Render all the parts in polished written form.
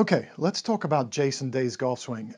Okay, let's talk about Jason Day's golf swing.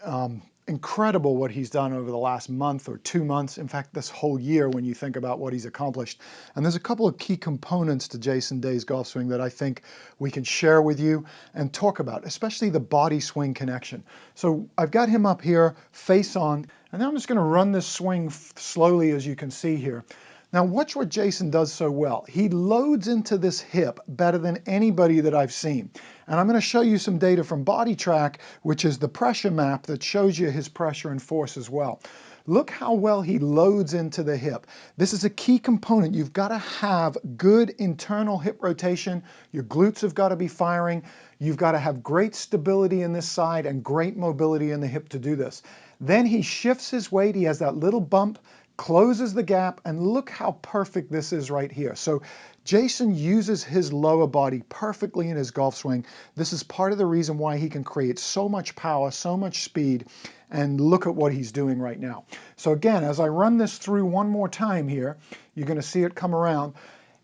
Incredible what he's done over the last month or 2 months. In fact, this whole year when you think about what he's accomplished. And there's a couple of key components to Jason Day's golf swing that I think we can share with you and talk about, especially the body swing connection. So I've got him up here face on, and now I'm just going to run this swing slowly, as you can see here. Now watch what Jason does so well. He loads into this hip better than anybody that I've seen. And I'm going to show you some data from BodyTrack, which is the pressure map that shows you his pressure and force as well. Look how well he loads into the hip. This is a key component. You've got to have good internal hip rotation. Your glutes have got to be firing. You've got to have great stability in this side and great mobility in the hip to do this. Then he shifts his weight. He has that little bump, closes the gap, and look how perfect this is right here. So Jason uses his lower body perfectly in his golf swing. This is part of the reason why he can create so much power, so much speed, and look at what he's doing right now. So again, as I run this through one more time here, you're going to see it come around.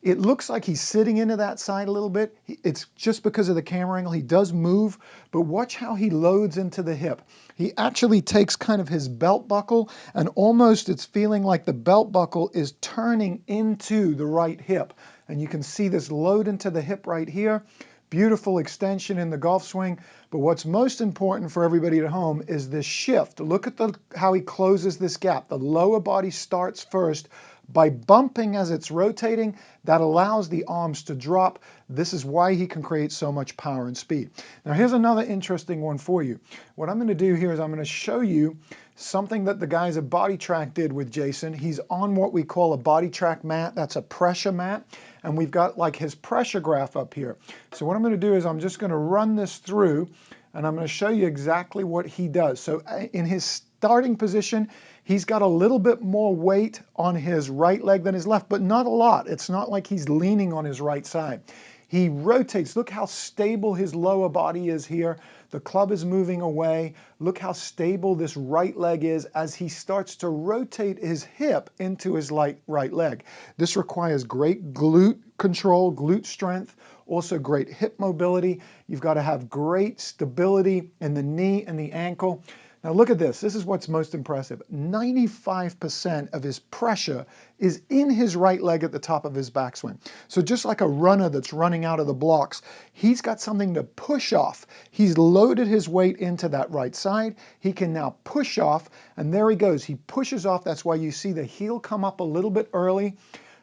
It looks like he's sitting into that side a little bit. It's just because of the camera angle. He does move, but watch how he loads into the hip. He actually takes kind of his belt buckle, and almost it's feeling like the belt buckle is turning into the right hip. And you can see this load into the hip right here. Beautiful extension in the golf swing. But what's most important for everybody at home is this shift. Look at how he closes this gap. The lower body starts first. By bumping as it's rotating, that allows the arms to drop. This is why he can create so much power and speed. Now here's another interesting one for you. What I'm going to do here is I'm going to show you something that the guys at BodyTrack did with Jason. He's on what we call a BodyTrack mat. That's a pressure mat. And we've got like his pressure graph up here. So what I'm going to do is I'm just going to run this through, and I'm going to show you exactly what he does. So in his starting position, he's got a little bit more weight on his right leg than his left, but not a lot. It's not like he's leaning on his right side. He rotates. Look how stable his lower body is here. The club is moving away. Look how stable this right leg is as he starts to rotate his hip into his right leg. This requires great glute control, glute strength, also great hip mobility. You've got to have great stability in the knee and the ankle. Now look at this. This is what's most impressive. 95% of his pressure is in his right leg at the top of his backswing. So just like a runner that's running out of the blocks, he's got something to push off. He's loaded his weight into that right side. He can now push off, and there he goes. He pushes off. That's why you see the heel come up a little bit early.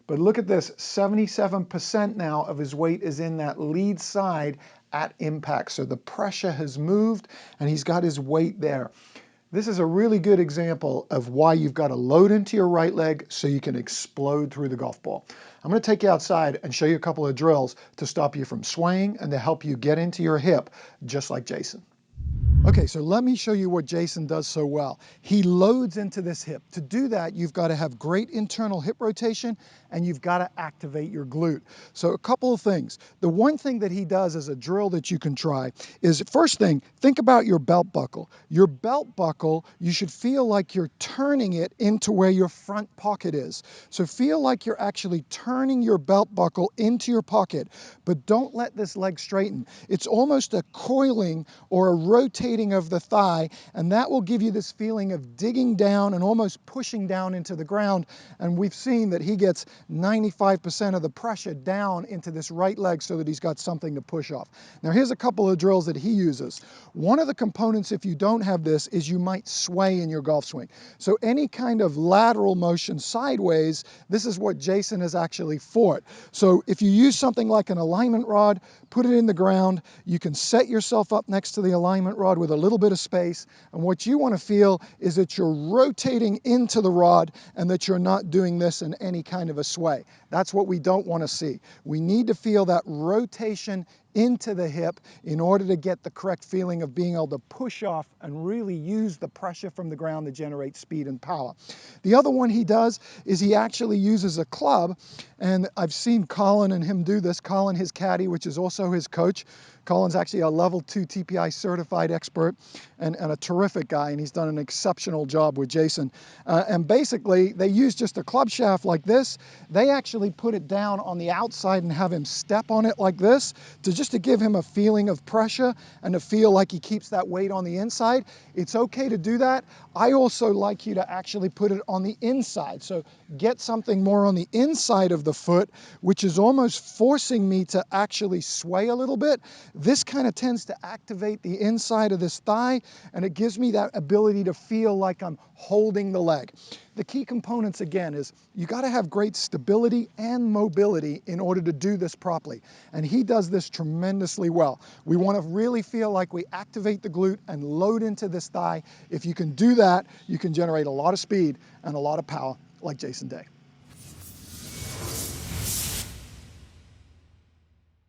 But look at this, 77% now of his weight is in that lead side at impact. So the pressure has moved and he's got his weight there. This is a really good example of why you've got to load into your right leg so you can explode through the golf ball. I'm going to take you outside and show you a couple of drills to stop you from swaying and to help you get into your hip just like Jason. Okay, so let me show you what Jason does so well. He loads into this hip. To do that, you've got to have great internal hip rotation and you've got to activate your glute. So a couple of things. The one thing that he does as a drill that you can try is, first thing, think about your belt buckle. Your belt buckle, you should feel like you're turning it into where your front pocket is. So feel like you're actually turning your belt buckle into your pocket, but don't let this leg straighten. It's almost a coiling or a rotating of the thigh, and that will give you this feeling of digging down and almost pushing down into the ground. And we've seen that he gets 95% of the pressure down into this right leg so that he's got something to push off. Now here's a couple of drills that he uses. One of the components, if you don't have this, is you might sway in your golf swing. So any kind of lateral motion sideways, this is what Jason has actually fought. So if you use something like an alignment rod, put it in the ground, you can set yourself up next to the alignment rod with a little bit of space, and what you want to feel is that you're rotating into the rod and that you're not doing this in any kind of a sway. That's what we don't want to see. We need to feel that rotation into the hip in order to get the correct feeling of being able to push off and really use the pressure from the ground to generate speed and power. The other one he does is he actually uses a club, and I've seen Colin and him do this. Colin, his caddie, which is also his coach. Colin's actually a level 2 TPI certified expert, and a terrific guy, and he's done an exceptional job with Jason. And basically, they use just a club shaft like this. They actually put it down on the outside and have him step on it like this to give him a feeling of pressure and to feel like he keeps that weight on the inside. It's okay to do that. I also like you to actually put it on the inside. So get something more on the inside of the foot, which is almost forcing me to actually sway a little bit. This kind of tends to activate the inside of this thigh, and it gives me that ability to feel like I'm holding the leg. The key components again is you got to have great stability and mobility in order to do this properly. And he does this tremendously well. We want to really feel like we activate the glute and load into this thigh. If you can do that, you can generate a lot of speed and a lot of power like Jason Day.